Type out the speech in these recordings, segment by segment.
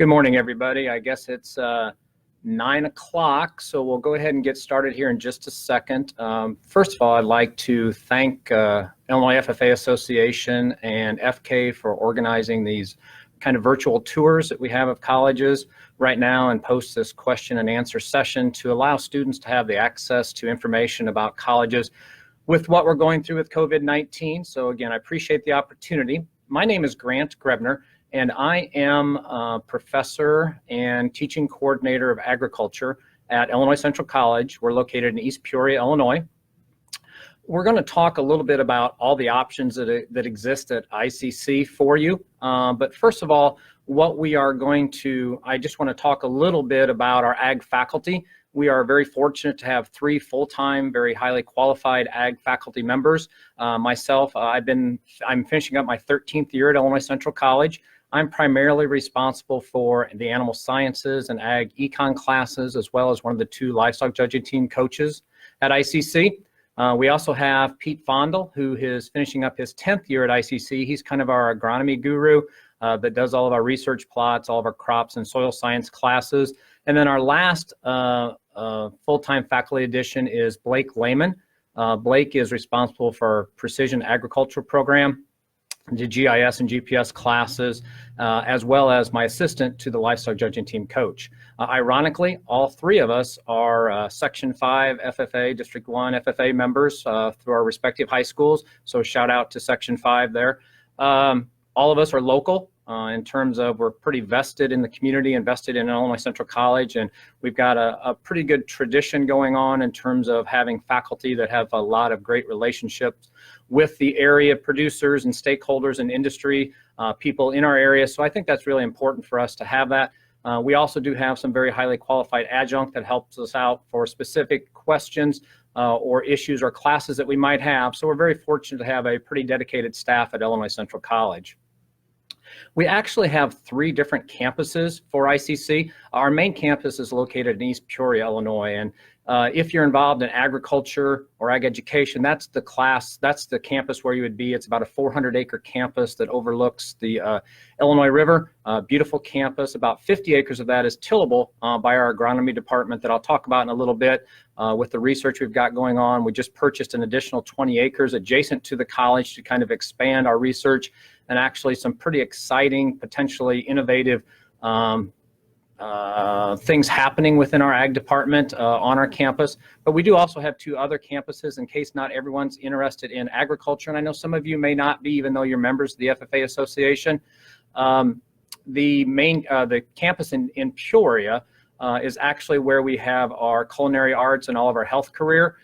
Good morning, everybody. I guess it's 9 o'clock, so we'll go ahead and get started here in just a second. First of all, I'd like to thank Illinois FFA Association and FK for organizing these kind of virtual tours that we have of colleges right now and post this question and answer session to allow students to have the access to information about colleges with what we're going through with COVID-19. So again, I appreciate the opportunity. My name is Grant Grebner, and I am a professor and teaching coordinator of agriculture at Illinois Central College. We're located in East Peoria, Illinois. We're going to talk a little bit about all the options that exist at ICC for you. But first of all, I just want to talk a little bit about our ag faculty. We are very fortunate to have 3 full-time, very highly qualified ag faculty members. Myself, I'm finishing up my 13th year at Illinois Central College. I'm primarily responsible for the animal sciences and ag econ classes, as well as one of the 2 livestock judging team coaches at ICC. We also have Pete Fondel, who is finishing up his 10th year at ICC. He's kind of our agronomy guru that does all of our research plots, all of our crops and soil science classes. And then our last full-time faculty addition is Blake Lehman. Blake is responsible for our precision agriculture program, the GIS and GPS classes, as well as my assistant to the livestock judging team coach. Ironically, all 3 of us are Section 5 FFA, District 1 FFA members through our respective high schools. So shout out to Section 5 there. All of us are local in terms of we're pretty vested in the community, invested in Illinois Central College, and we've got a pretty good tradition going on in terms of having faculty that have a lot of great relationships with the area producers and stakeholders and industry people in our area. So I think that's really important for us to have that. We also do have some very highly qualified adjunct that helps us out for specific questions or issues or classes that we might have. So we're very fortunate to have a pretty dedicated staff at Illinois Central College. We actually have 3 different campuses for ICC. Our main campus is located in East Peoria, Illinois, and if you're involved in agriculture or ag education, that's the campus where you would be. It's about a 400-acre campus that overlooks the Illinois River. Beautiful campus. About 50 acres of that is tillable by our agronomy department that I'll talk about in a little bit. With the research we've got going on, we just purchased an additional 20 acres adjacent to the college to kind of expand our research and actually some pretty exciting, potentially innovative things happening within our ag department on our campus. But we do also have 2 other campuses in case not everyone's interested in agriculture. And I know some of you may not be, even though you're members of the FFA Association. The campus in Peoria is actually where we have our culinary arts and all of our health career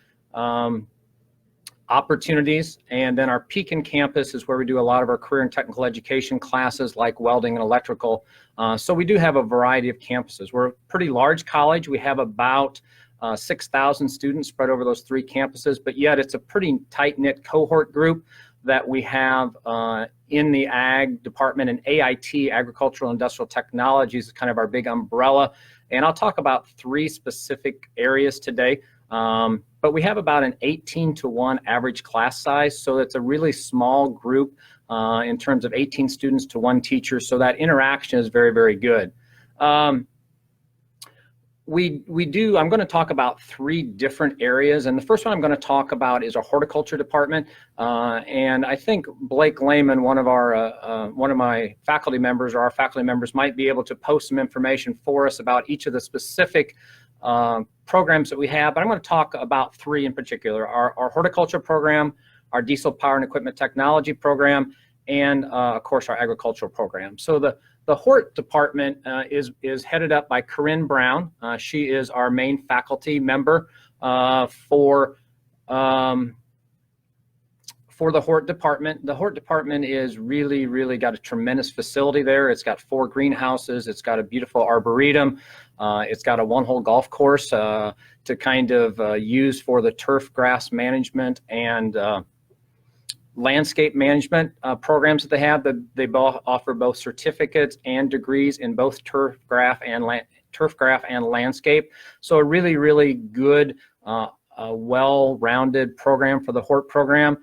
opportunities. And then our Pekin campus is where we do a lot of our career and technical education classes like welding and electrical. So we do have a variety of campuses. We're a pretty large college. We have about 6,000 students spread over those 3 campuses, but yet it's a pretty tight-knit cohort group that we have in the ag department, and AIT, Agricultural Industrial Technologies, is kind of our big umbrella. And I'll talk about 3 specific areas today. But we have about an 18-to-1 average class size, so it's a really small group in terms of 18 students to 1 teacher, so that interaction is very, very good. I'm going to talk about 3 different areas, and the first one I'm going to talk about is our horticulture department. And I think Blake Lehman, one of my faculty members, or our faculty members, might be able to post some information for us about each of the specific programs that we have, but I'm going to talk about 3 in particular: our horticulture program, our diesel power and equipment technology program, and of course our agricultural program. So the Hort department is headed up by Corinne Brown. She is our main faculty member for the Hort department. The Hort department is really got a tremendous facility there. It's got 4 greenhouses. It's got a beautiful arboretum. It's got a 1-hole golf course to kind of use for the turf grass management and landscape management programs that they have. They both offer both certificates and degrees in both turf graph and landscape. So a really good, well-rounded program for the Hort program.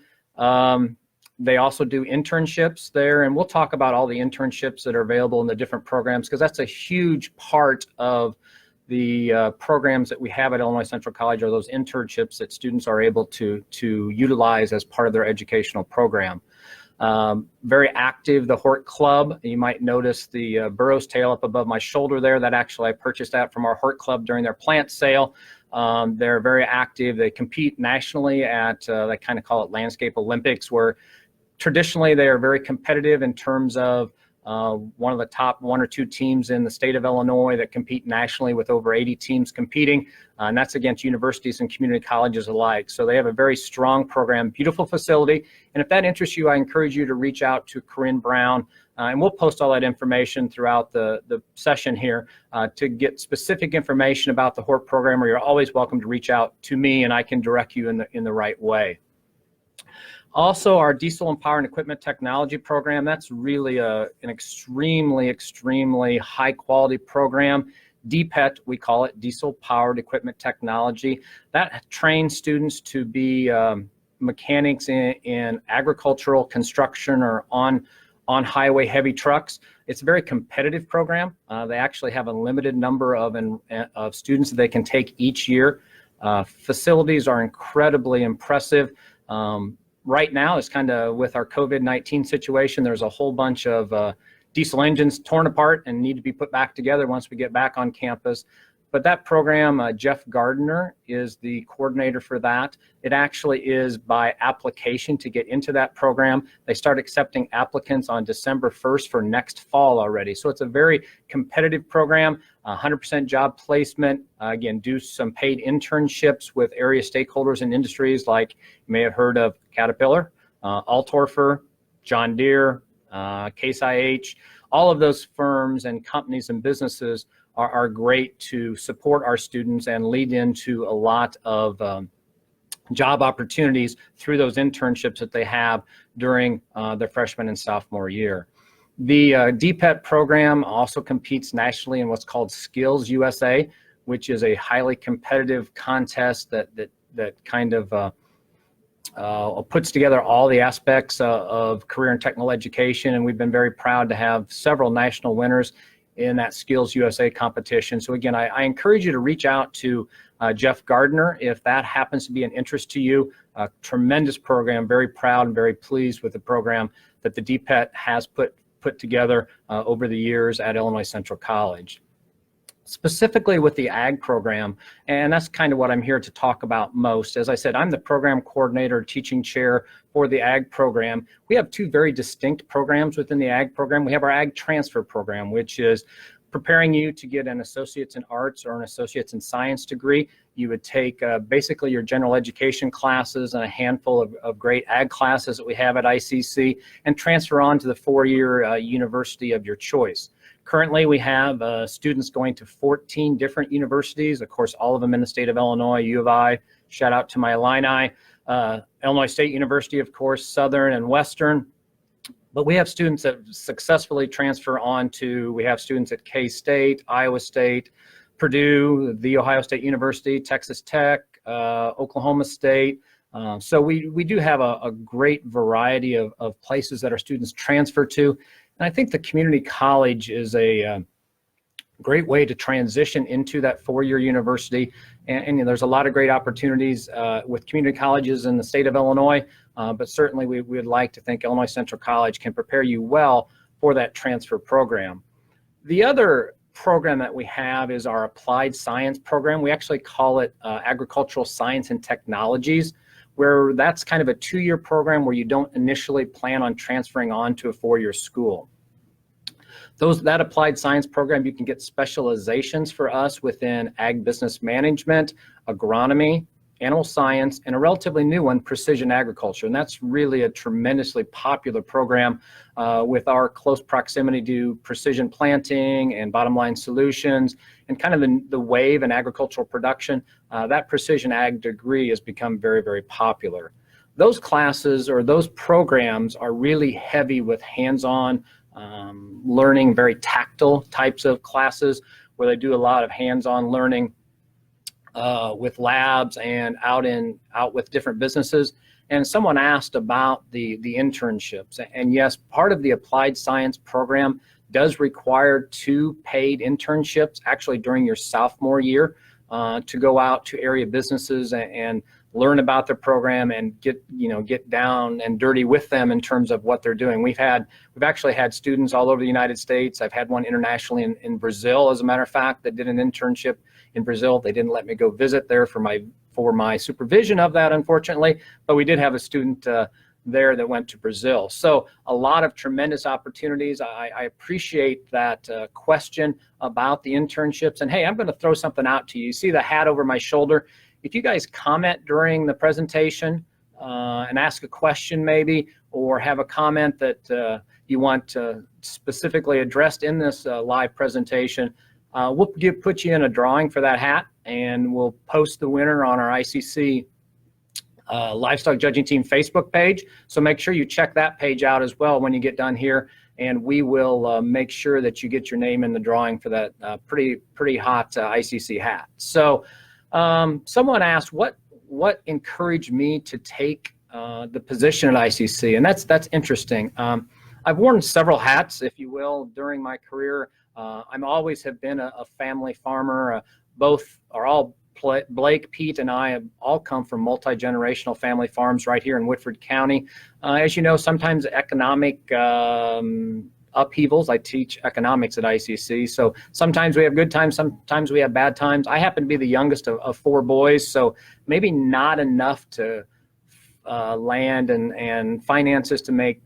They also do internships there, and we'll talk about all the internships that are available in the different programs, because that's a huge part of the programs that we have at Illinois Central College, are those internships that students are able to utilize as part of their educational program. Very active, the Hort Club. You might notice the burro's tail up above my shoulder there. That actually, I purchased that from our Hort Club during their plant sale. They're very active. They compete nationally at, they kind of call it Landscape Olympics, where traditionally they are very competitive in terms of one of the top 1 or 2 teams in the state of Illinois that compete nationally, with over 80 teams competing, and that's against universities and community colleges alike. So they have a very strong program, beautiful facility, and if that interests you, I encourage you to reach out to Corinne Brown, and we'll post all that information throughout the session here to get specific information about the Hort program, or you're always welcome to reach out to me and I can direct you in the right way. Also, our Diesel and Power and Equipment Technology program, that's really an extremely high quality program. DPET, we call it, Diesel Powered Equipment Technology. That trains students to be mechanics in agricultural construction or on highway heavy trucks. It's a very competitive program. They actually have a limited number of students that they can take each year. Facilities are incredibly impressive. Right now, it's kind of with our COVID-19 situation, there's a whole bunch of diesel engines torn apart and need to be put back together once we get back on campus. But that program, Jeff Gardner is the coordinator for that. It actually is by application to get into that program. They start accepting applicants on December 1st for next fall already. So it's a very competitive program, 100% job placement. Again, do some paid internships with area stakeholders and industries like you may have heard of Caterpillar, Altorfer, John Deere, Case IH. All of those firms and companies and businesses are great to support our students and lead into a lot of job opportunities through those internships that they have during their freshman and sophomore year. The DPET program also competes nationally in what's called Skills USA, which is a highly competitive contest that kind of puts together all the aspects of career and technical education, and we've been very proud to have several national winners in that Skills USA competition. So again, I encourage you to reach out to Jeff Gardner if that happens to be an interest to you. A tremendous program, very proud and very pleased with the program that the DPET has put together over the years at Illinois Central College. Specifically with the ag program, and that's kind of what I'm here to talk about most. As I said, I'm the program coordinator, teaching chair for the ag program. We have 2 very distinct programs within the ag program. We have our ag transfer program, which is preparing you to get an associate's in arts or an associate's in science degree. You would take basically your general education classes and a handful of great ag classes that we have at ICC and transfer on to the 4-year university of your choice. Currently, we have students going to 14 different universities, of course, all of them in the state of Illinois, U of I, shout out to my Illini, Illinois State University, of course, Southern and Western. But we have students that successfully transfer on to, we have students at K-State, Iowa State, Purdue, The Ohio State University, Texas Tech, Oklahoma State. So we do have a great variety of places that our students transfer to. And I think the community college is a great way to transition into that 4-year university. And there's a lot of great opportunities with community colleges in the state of Illinois, but certainly we would like to think Illinois Central College can prepare you well for that transfer program. The other program that we have is our applied science program. We actually call it agricultural science and technologies, where that's kind of a 2-year program where you don't initially plan on transferring on to a 4-year school. That applied science program, you can get specializations for us within ag business management, agronomy, animal science, and a relatively new one, precision agriculture. And that's really a tremendously popular program with our close proximity to precision planting and bottom line solutions and kind of the wave in agricultural production. That precision ag degree has become very, very popular. Those classes or those programs are really heavy with hands-on learning, very tactile types of classes where they do a lot of hands-on learning with labs and out with different businesses. And someone asked about the internships. And yes, part of the applied science program does require 2 paid internships actually during your sophomore year to go out to area businesses and learn about their program and get down and dirty with them in terms of what they're doing. We've actually had students all over the United States. I've had one internationally in Brazil, as a matter of fact, that did an internship in Brazil. They didn't let me go visit there for my supervision of that, unfortunately, but we did have a student there that went to Brazil. So a lot of tremendous opportunities. I appreciate that question about the internships. And hey, I'm going to throw something out to you. You see the hat over my shoulder. If you guys comment during the presentation and ask a question maybe, or have a comment that you want specifically addressed in this live presentation, we'll put you in a drawing for that hat, and we'll post the winner on our ICC Livestock Judging Team Facebook page. So make sure you check that page out as well when you get done here, and we will make sure that you get your name in the drawing for that pretty hot ICC hat. So someone asked what encouraged me to take the position at ICC, and that's interesting. I've worn several hats, if you will, during my career. I'm always have been a family farmer. Blake, Pete, and I have all come from multi-generational family farms right here in Woodford County. As you know, sometimes economic upheavals. I teach economics at ICC, so sometimes we have good times, sometimes we have bad times. I happen to be the youngest of 4 boys, so maybe not enough to land and finances to make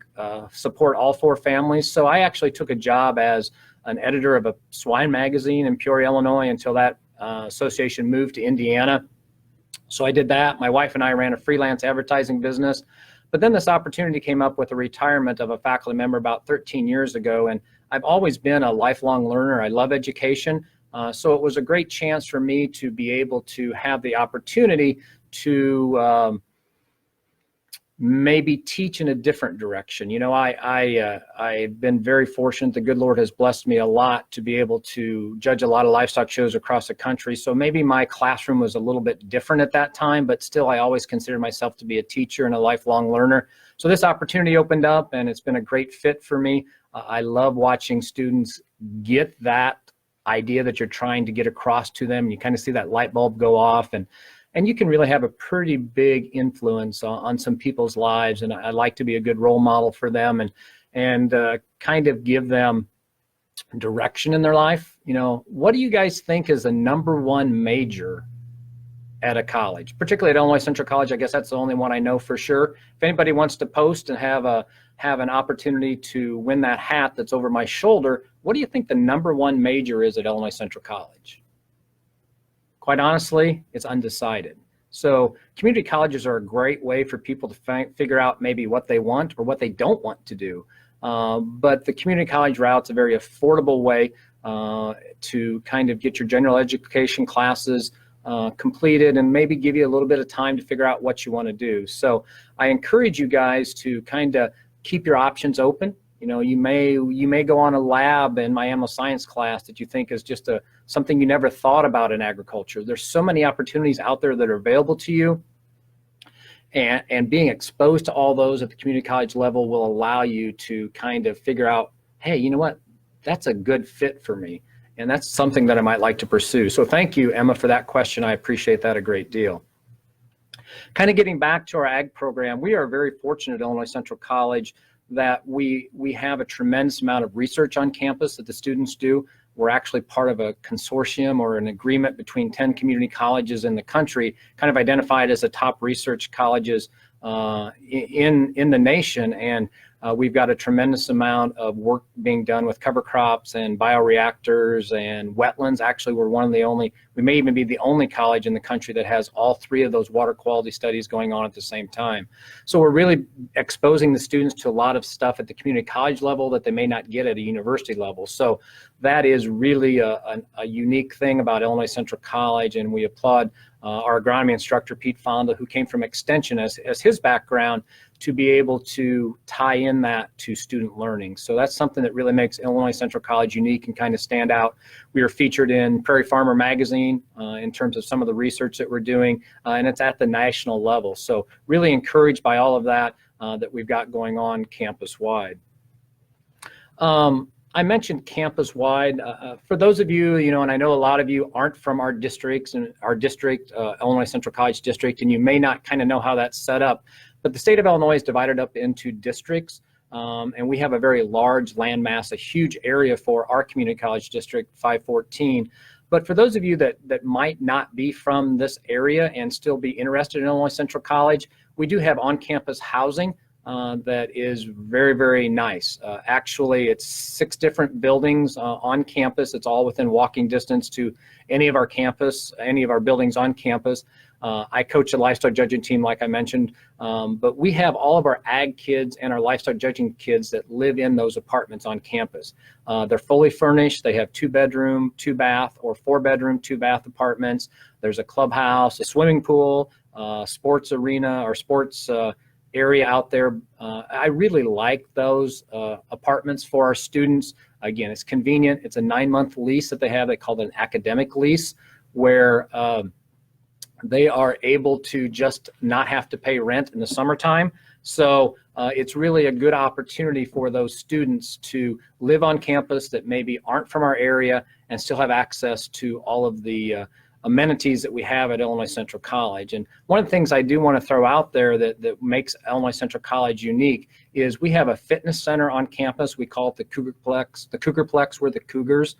support all 4 families. So I actually took a job as an editor of a swine magazine in Peoria, Illinois, until that association moved to Indiana. So I did that. My wife and I ran a freelance advertising business. But then this opportunity came up with the retirement of a faculty member about 13 years ago. And I've always been a lifelong learner. I love education. So it was a great chance for me to be able to have the opportunity to maybe teach in a different direction. You know, I've been very fortunate. The good Lord has blessed me a lot to be able to judge a lot of livestock shows across the country. So maybe my classroom was a little bit different at that time, but still I always considered myself to be a teacher and a lifelong learner. So this opportunity opened up, and it's been a great fit for me. I love watching students get that idea that you're trying to get across to them. You kind of see that light bulb go off, and you can really have a pretty big influence on some people's lives. And I like to be a good role model for them and kind of give them direction in their life. You know, what do you guys think is the #1 major at a college, particularly at Illinois Central College? I guess that's the only one I know for sure. If anybody wants to post and have an opportunity to win that hat that's over my shoulder, what do you think the #1 major is at Illinois Central College? Quite honestly, it's undecided. So community colleges are a great way for people to figure out maybe what they want or what they don't want to do. But the community college route's a very affordable way to kind of get your general education classes completed and maybe give you a little bit of time to figure out what you want to do. So I encourage you guys to kind of keep your options open. You know, you may go on a lab in my animal science class that you think is just something you never thought about in agriculture. There's so many opportunities out there that are available to you, and being exposed to all those at the community college level will allow you to kind of figure out, hey, you know what, that's a good fit for me, and that's something that I might like to pursue. So thank you, Emma, for that question. I appreciate that a great deal. Kind of getting back to our ag program, we are very fortunate at Illinois Central College that we have a tremendous amount of research on campus that the students do. We're actually part of a consortium or an agreement between 10 community colleges in the country, kind of identified as the top research colleges in the nation. And we've got a tremendous amount of work being done with cover crops and bioreactors and wetlands. Actually, we're one of the only, we may even be the only college in the country that has all 3 of those water quality studies going on at the same time. So we're really exposing the students to a lot of stuff at the community college level that they may not get at a university level. So that is really a unique thing about Illinois Central College, and we applaud our agronomy instructor, Pete Fonda, who came from Extension as his background, to be able to tie in that to student learning. So that's something that really makes Illinois Central College unique and kind of stand out. We are featured in Prairie Farmer magazine in terms of some of the research that we're doing, and it's at the national level. So really encouraged by all of that that we've got going on campus-wide. I mentioned campus-wide. For those of you, and I know a lot of you aren't from our districts and our district, Illinois Central College District, and you may not kind of know how that's set up, but the state of Illinois is divided up into districts, and we have a very large landmass, a huge area for our community college district, 514. But for those of you that might not be from this area and still be interested in Illinois Central College, we do have on-campus housing that is very, very nice. Actually, it's 6 different buildings on campus. It's all within walking distance to any of our campus, any of our buildings on campus. I coach a livestock judging team, like I mentioned, but we have all of our ag kids and our livestock judging kids that live in those apartments on campus. They're fully furnished. They have 2-bedroom, 2-bath, or 4-bedroom, 2-bath apartments. There's a clubhouse, a swimming pool, sports arena, or sports area out there. I really like those apartments for our students. Again, it's convenient. It's a 9-month lease that they have. They call it an academic lease, where they are able to just not have to pay rent in the summertime. So it's really a good opportunity for those students to live on campus that maybe aren't from our area and still have access to all of the amenities that we have at Illinois Central College. And one of the things I do want to throw out there that makes Illinois Central College unique is we have a fitness center on campus. We call it the CougarPlex. The CougarPlex, we're the Cougars.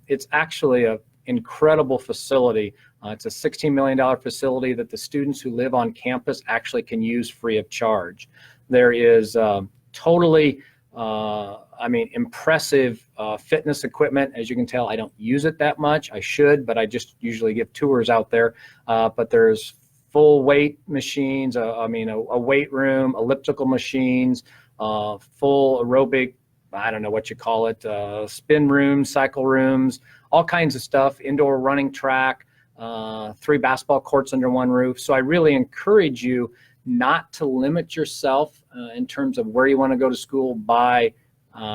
It's actually an incredible facility. It's a $16 million facility that the students who live on campus actually can use free of charge. There is totally impressive fitness equipment. As you can tell, I don't use it that much. I should, but I just usually give tours out there. But there's full weight machines, a weight room, elliptical machines, full aerobic, I don't know what you call it, spin rooms, cycle rooms, all kinds of stuff, indoor running track, 3 basketball courts under one roof. So I really encourage you not to limit yourself in terms of where you want to go to school by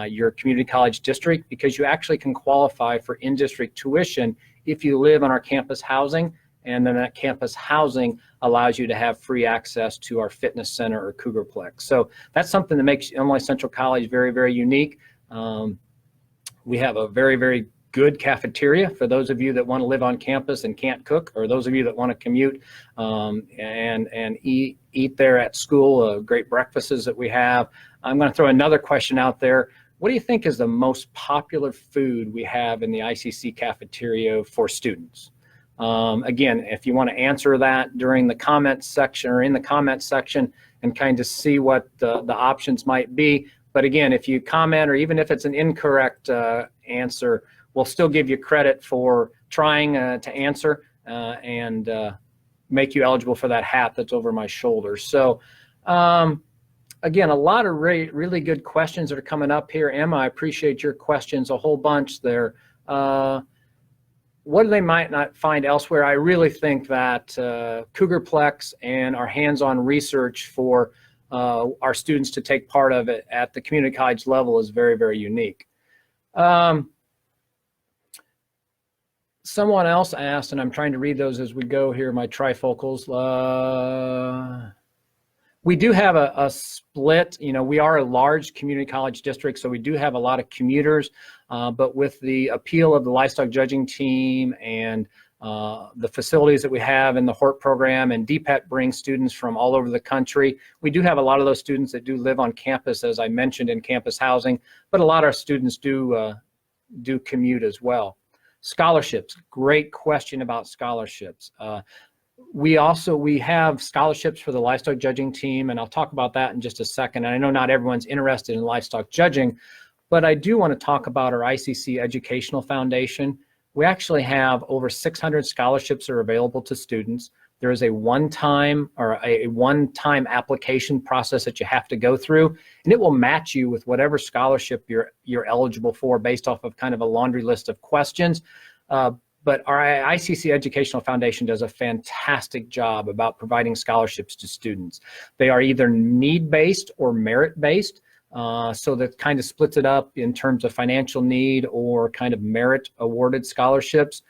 your community college district, because you actually can qualify for in-district tuition if you live on our campus housing, and then that campus housing allows you to have free access to our fitness center or CougarPlex. So that's something that makes Illinois Central College very, very unique. We have a very, very good cafeteria for those of you that want to live on campus and can't cook, or those of you that want to commute and eat there at school. Great breakfasts that we have. I'm going to throw another question out there. What do you think is the most popular food we have in the ICC cafeteria for students? Again, if you want to answer that during the comments section or in the comments section and kind of see what the options might be. But again, if you comment, or even if it's an incorrect answer, we'll still give you credit for trying to answer and make you eligible for that hat that's over my shoulder. So again, a lot of really good questions that are coming up here. Emma, I appreciate your questions a whole bunch there. What they might not find elsewhere, I really think that CougarPlex and our hands-on research for our students to take part of it at the community college level is very, very unique. Someone else asked, and I'm trying to read those as we go here, my trifocals. We do have a split. We are a large community college district, so we do have a lot of commuters, but with the appeal of the livestock judging team and the facilities that we have in the Hort program, and DPET brings students from all over the country. We do have a lot of those students that do live on campus, as I mentioned, in campus housing, but a lot of our students do commute as well. Scholarships, great question about scholarships. We have scholarships for the livestock judging team, and I'll talk about that in just a second. And I know not everyone's interested in livestock judging, but I do want to talk about our ICC Educational Foundation. We actually have over 600 scholarships that are available to students. There is a one-time application process that you have to go through, and it will match you with whatever scholarship you're eligible for based off of kind of a laundry list of questions. but our ICC Educational Foundation does a fantastic job about providing scholarships to students. They are either need-based or merit-based. So that kind of splits it up in terms of financial need or kind of merit awarded scholarships.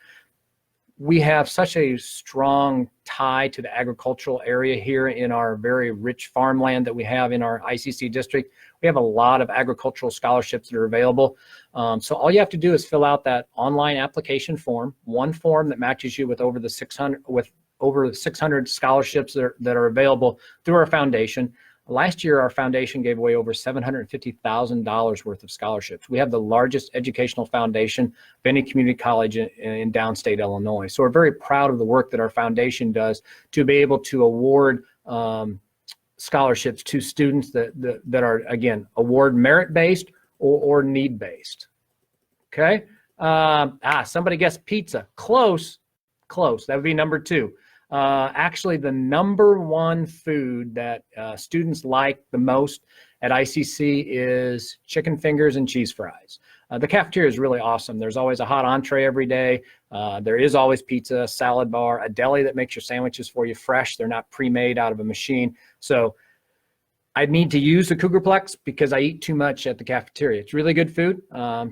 We have such a strong tie to the agricultural area here in our very rich farmland that we have in our ICC district. We have a lot of agricultural scholarships that are available. So all you have to do is fill out that online application form, one form that matches you with over the 600 scholarships that are available through our foundation. Last year, our foundation gave away over $750,000 worth of scholarships. We have the largest educational foundation of any community college in downstate Illinois. So we're very proud of the work that our foundation does to be able to award scholarships to students that are, again, award merit-based or need-based. Okay. Somebody guessed pizza. Close. That would be number 2. Actually, the number 1 food that students like the most at ICC is chicken fingers and cheese fries. The cafeteria is really awesome. There's always a hot entree every day. There is always pizza, salad bar, a deli that makes your sandwiches for you fresh. They're not pre-made out of a machine. So I need to use the CougarPlex because I eat too much at the cafeteria. It's really good food.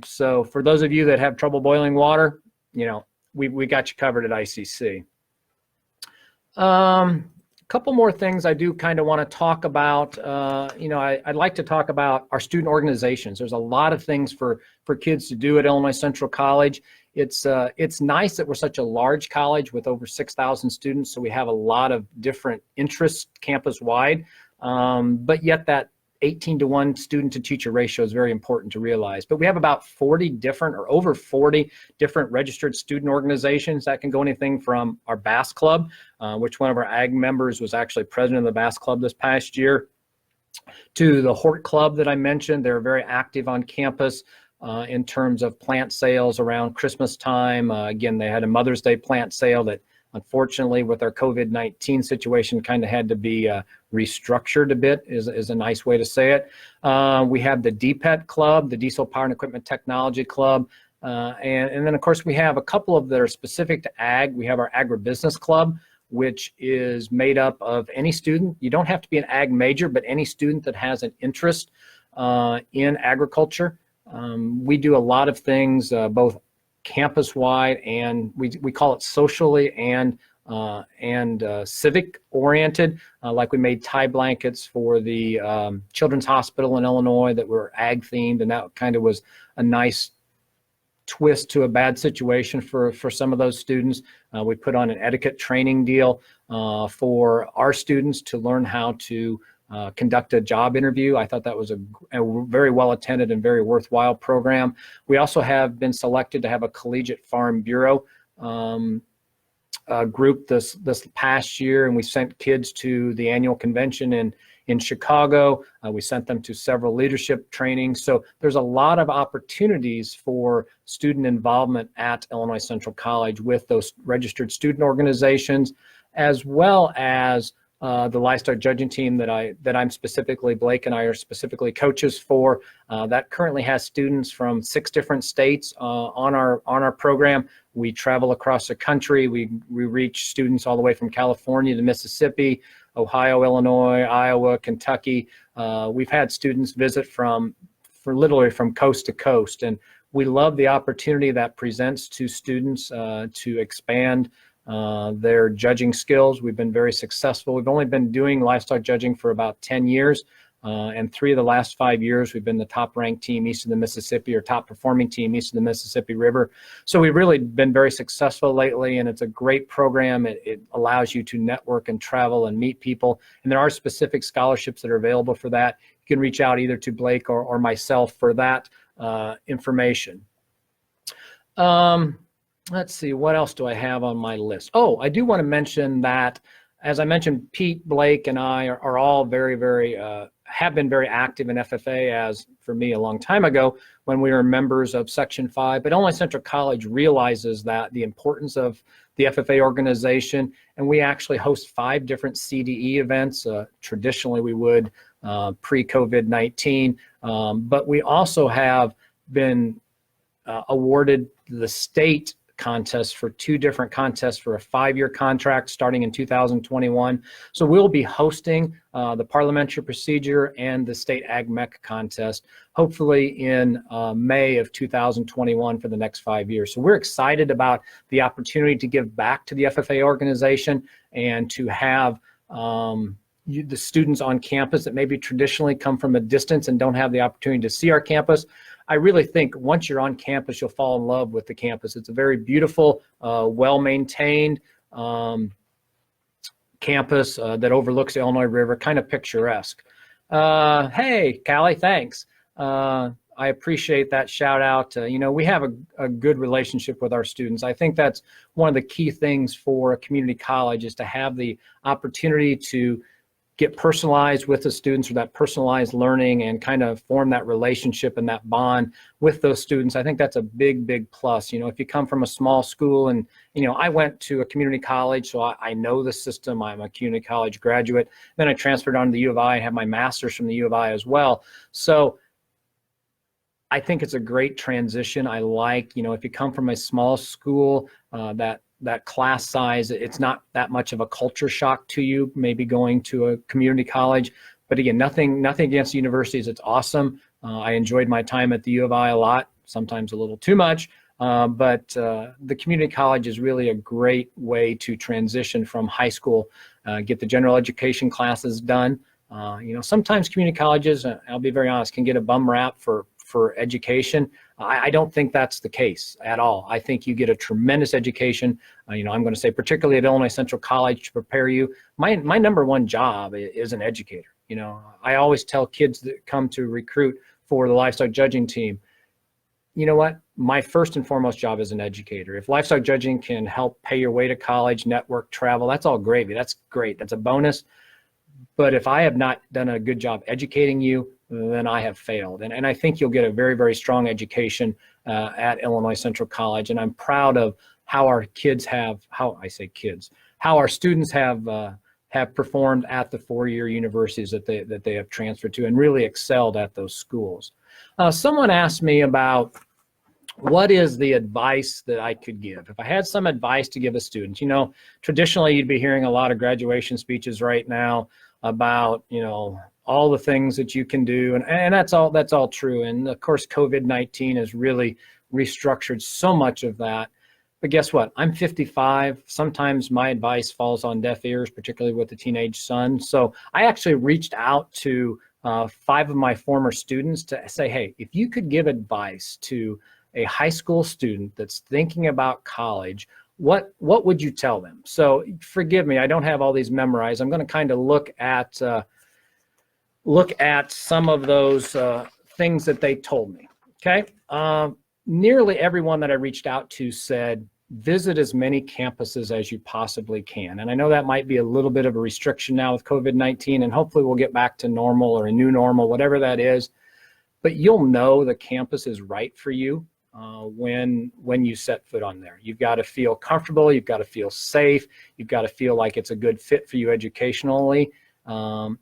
So for those of you that have trouble boiling water, you know, we got you covered at ICC. A couple more things I do kind of want to talk about. I'd like to talk about our student organizations. There's a lot of things for kids to do at Illinois Central College. It's nice that we're such a large college with over 6,000 students, so we have a lot of different interests campus-wide, but yet that 18-to-1 student-to-teacher ratio is very important to realize. But we have about 40 different or over 40 different registered student organizations that can go anything from our Bass Club, which one of our ag members was actually president of the Bass Club this past year, to the Hort Club that I mentioned. They're very active on campus in terms of plant sales around Christmas time. Again, they had a Mother's Day plant sale that unfortunately with our COVID-19 situation kind of had to be restructured a bit is a nice way to say it. We have the DPET Club, the Diesel Power and Equipment Technology Club. And then of course we have a couple of that are specific to ag. We have our Agribusiness Club, which is made up of any student. You don't have to be an ag major, but any student that has an interest in agriculture. We do a lot of things, both campus-wide and we call it socially and civic oriented. Like we made tie blankets for the Children's Hospital in Illinois that were ag themed, and that kind of was a nice twist to a bad situation for some of those students. We put on an etiquette training deal for our students to learn how to conduct a job interview. I thought that was a very well attended and very worthwhile program. We also have been selected to have a Collegiate Farm Bureau group this past year, and we sent kids to the annual convention in Chicago. We sent them to several leadership trainings. So there's a lot of opportunities for student involvement at Illinois Central College with those registered student organizations, as well as the livestock judging team that I'm specifically, Blake and I are specifically coaches for, that currently has students from 6 different states on our program. We travel across the country. We reach students all the way from California to Mississippi, Ohio, Illinois, Iowa, Kentucky. We've had students visit literally from coast to coast, and we love the opportunity that presents to students to expand their judging skills. We've been very successful. We've only been doing livestock judging for about 10 years, and 3 of the last 5 years we've been the top ranked team east of the Mississippi, or top performing team east of the Mississippi River. So we've really been very successful lately, and it's a great program. It allows you to network and travel and meet people, and there are specific scholarships that are available for that. You can reach out either to Blake or myself for that information. Let's see, what else do I have on my list? Oh, I do want to mention that, as I mentioned, Pete, Blake, and I are all have been very active in FFA, as for me a long time ago when we were members of Section 5. But Illinois Central College realizes that the importance of the FFA organization, and we actually host 5 different CDE events. Traditionally, we would pre-COVID-19, but we also have been awarded the state contests for 2 different contests for a 5-year contract starting in 2021. So we'll be hosting the parliamentary procedure and the state ag mech contest, hopefully in May of 2021 for the next 5 years. So we're excited about the opportunity to give back to the FFA organization and to have the students on campus that maybe traditionally come from a distance and don't have the opportunity to see our campus. I really think once you're on campus, you'll fall in love with the campus. It's a very beautiful, well-maintained campus that overlooks the Illinois River, kind of picturesque. Hey, Callie, thanks. I appreciate that shout out. You know, we have a good relationship with our students. I think that's one of the key things for a community college is to have the opportunity to get personalized with the students, or that personalized learning, and kind of form that relationship and that bond with those students. I think that's a big, big plus. You know, if you come from a small school, and, you know, I went to a community college, so I know the system. I'm a community college graduate. Then I transferred on to the U of I and have my master's from the U of I as well. So I think it's a great transition. I like, you know, if you come from a small school, that class size, it's not that much of a culture shock to you, maybe going to a community college. But again, nothing against universities. It's awesome. I enjoyed my time at the U of I a lot, sometimes a little too much. But the community college is really a great way to transition from high school, get the general education classes done. You know, sometimes community colleges, I'll be very honest, can get a bum rap for education. I don't think that's the case at all. I think you get a tremendous education. You know, I'm going to say particularly at Illinois Central College to prepare you. My number one job is an educator. You know, I always tell kids that come to recruit for the livestock judging team, you know what? My first and foremost job is an educator. If livestock judging can help pay your way to college, network, travel, that's all gravy. That's great. That's a bonus. But if I have not done a good job educating you, then I have failed. And I think you'll get a very, very strong education at Illinois Central College. And I'm proud of how our kids have, how our students have performed at the 4-year universities that they have transferred to, and really excelled at those schools. Someone asked me about what is the advice that I could give? If I had some advice to give a student, you know, traditionally you'd be hearing a lot of graduation speeches right now about, you know, all the things that you can do, and that's all true. And of course, COVID-19 has really restructured so much of that. But guess what? I'm 55. Sometimes my advice falls on deaf ears, particularly with a teenage son. So I actually reached out to 5 of my former students to say, hey, if you could give advice to a high school student that's thinking about college, what would you tell them? So forgive me, I don't have all these memorized. I'm going to kind of look at some of those things that they told me. Okay, nearly everyone that I reached out to said visit as many campuses as you possibly can. And I know that might be a little bit of a restriction now with COVID-19, and hopefully we'll get back to normal or a new normal, whatever that is. But you'll know the campus is right for you when you set foot on there. You've got to feel comfortable. You've got to feel safe. You've got to feel like it's a good fit for you educationally. And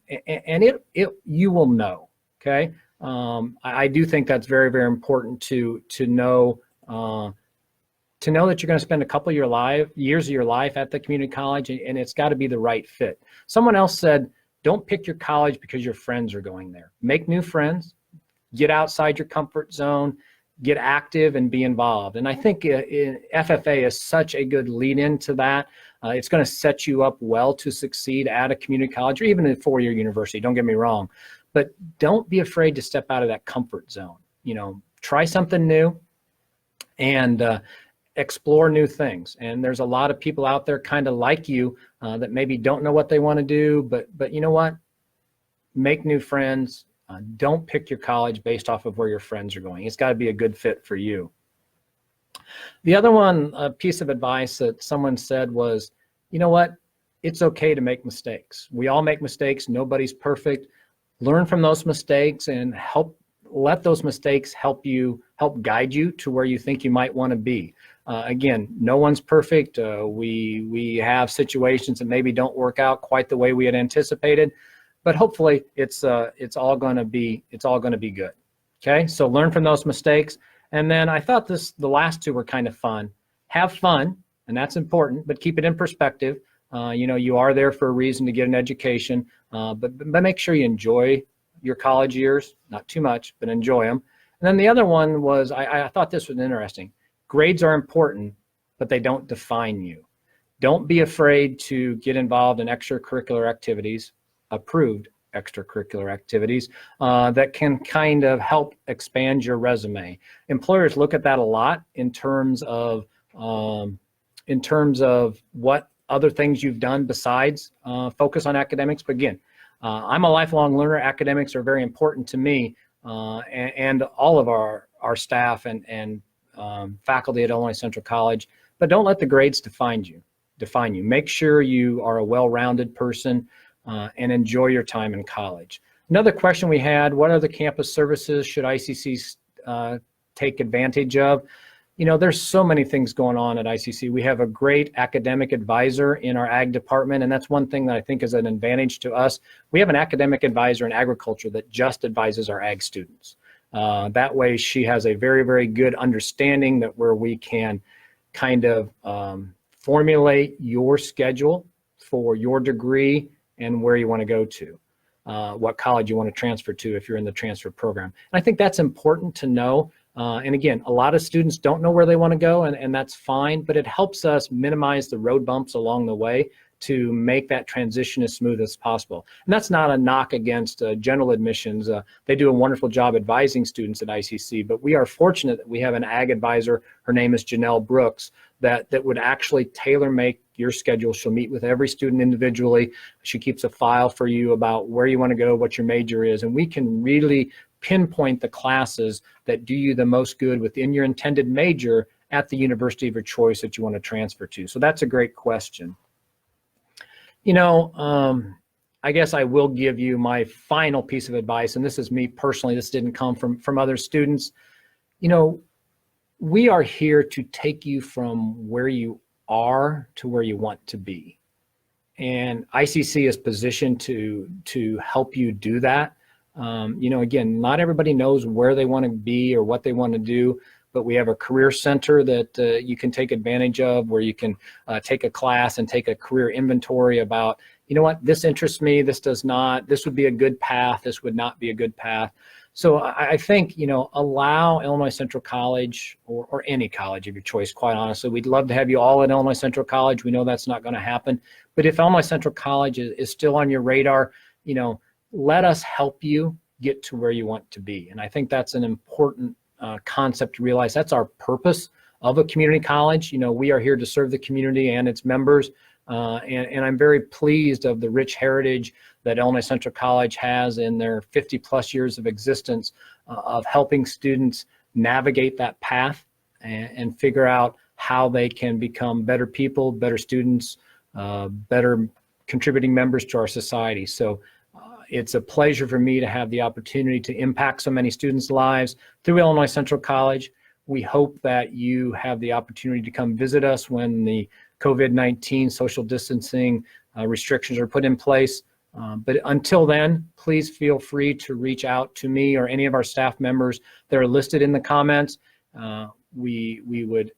you will know. Okay. I do think that's very, very important to know that you're going to spend a couple of years of your life at the community college, and it's got to be the right fit. Someone else said, don't pick your college because your friends are going there. Make new friends, get outside your comfort zone, get active and be involved. And I think FFA is such a good lead into that. It's going to set you up well to succeed at a community college or even a 4-year university. Don't get me wrong, but don't be afraid to step out of that comfort zone. You know, try something new and explore new things. And there's a lot of people out there kind of like you that maybe don't know what they want to do, but you know what? Make new friends. Don't pick your college based off of where your friends are going. It's got to be a good fit for you. The other one, a piece of advice that someone said was, you know what? It's okay to make mistakes. We all make mistakes. Nobody's perfect. Learn from those mistakes and let those mistakes help guide you to where you think you might want to be. Again, no one's perfect. We have situations that maybe don't work out quite the way we had anticipated, but hopefully it's all going to be good. Okay, so learn from those mistakes. And then I thought the last 2 were kind of fun. have fun, and that's important, but keep it in perspective. You know, you are there for a reason to get an education, but make sure you enjoy your college years, not too much, but enjoy them. And then the other one was, I thought this was interesting. Grades are important, but they don't define you. Don't be afraid to get involved in extracurricular activities, approved extracurricular activities that can kind of help expand your resume. Employers look at that a lot in terms of what other things you've done besides focus on academics. But again, I'm a lifelong learner. Academics are very important to me and all of our staff and faculty at Illinois Central College. But don't let the grades define you. Make sure you are a well-rounded person and enjoy your time in college. Another question we had: what other campus services should ICC take advantage of? You know, there's so many things going on at ICC. We have a great academic advisor in our ag department, and that's one thing that I think is an advantage to us. We have an academic advisor in agriculture that just advises our ag students. That way she has a very, very good understanding that where we can kind of formulate your schedule for your degree and where you want to go to, what college you want to transfer to if you're in the transfer program. And I think that's important to know. And again, a lot of students don't know where they want to go, and that's fine, but it helps us minimize the road bumps along the way to make that transition as smooth as possible. And that's not a knock against general admissions. They do a wonderful job advising students at ICC, but we are fortunate that we have an ag advisor. Her name is Janelle Brooks, that would actually tailor make your schedule. She'll meet with every student individually. She keeps a file for you about where you want to go, what your major is, and we can really pinpoint the classes that do you the most good within your intended major at the university of your choice that you want to transfer to. So that's a great question. You know, I guess I will give you my final piece of advice, and this is me personally. This didn't come from other students. You know, we are here to take you from where you are to where you want to be. And ICC is positioned to help you do that. You know, again, not everybody knows where they want to be or what they want to do, but we have a career center that you can take advantage of, where you can take a class and take a career inventory about, you know what, this interests me, this does not, this would be a good path, this would not be a good path. So I think, you know, allow Illinois Central College or any college of your choice, quite honestly. We'd love to have you all at Illinois Central College. We know that's not going to happen. But if Illinois Central College is still on your radar, you know, let us help you get to where you want to be. And I think that's an important concept to realize. That's our purpose of a community college. You know, we are here to serve the community and its members. And I'm very pleased of the rich heritage that Illinois Central College has in their 50+ years of existence of helping students navigate that path and figure out how they can become better people, better students, better contributing members to our society. So it's a pleasure for me to have the opportunity to impact so many students' lives through Illinois Central College. We hope that you have the opportunity to come visit us when the COVID-19 social distancing restrictions are put in place. But until then, please feel free to reach out to me or any of our staff members that are listed in the comments. We would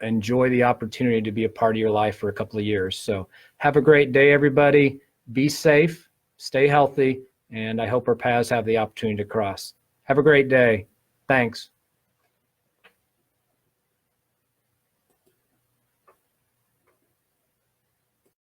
enjoy the opportunity to be a part of your life for a couple of years. So have a great day, everybody. Be safe, stay healthy, and I hope our paths have the opportunity to cross. Have a great day. Thanks.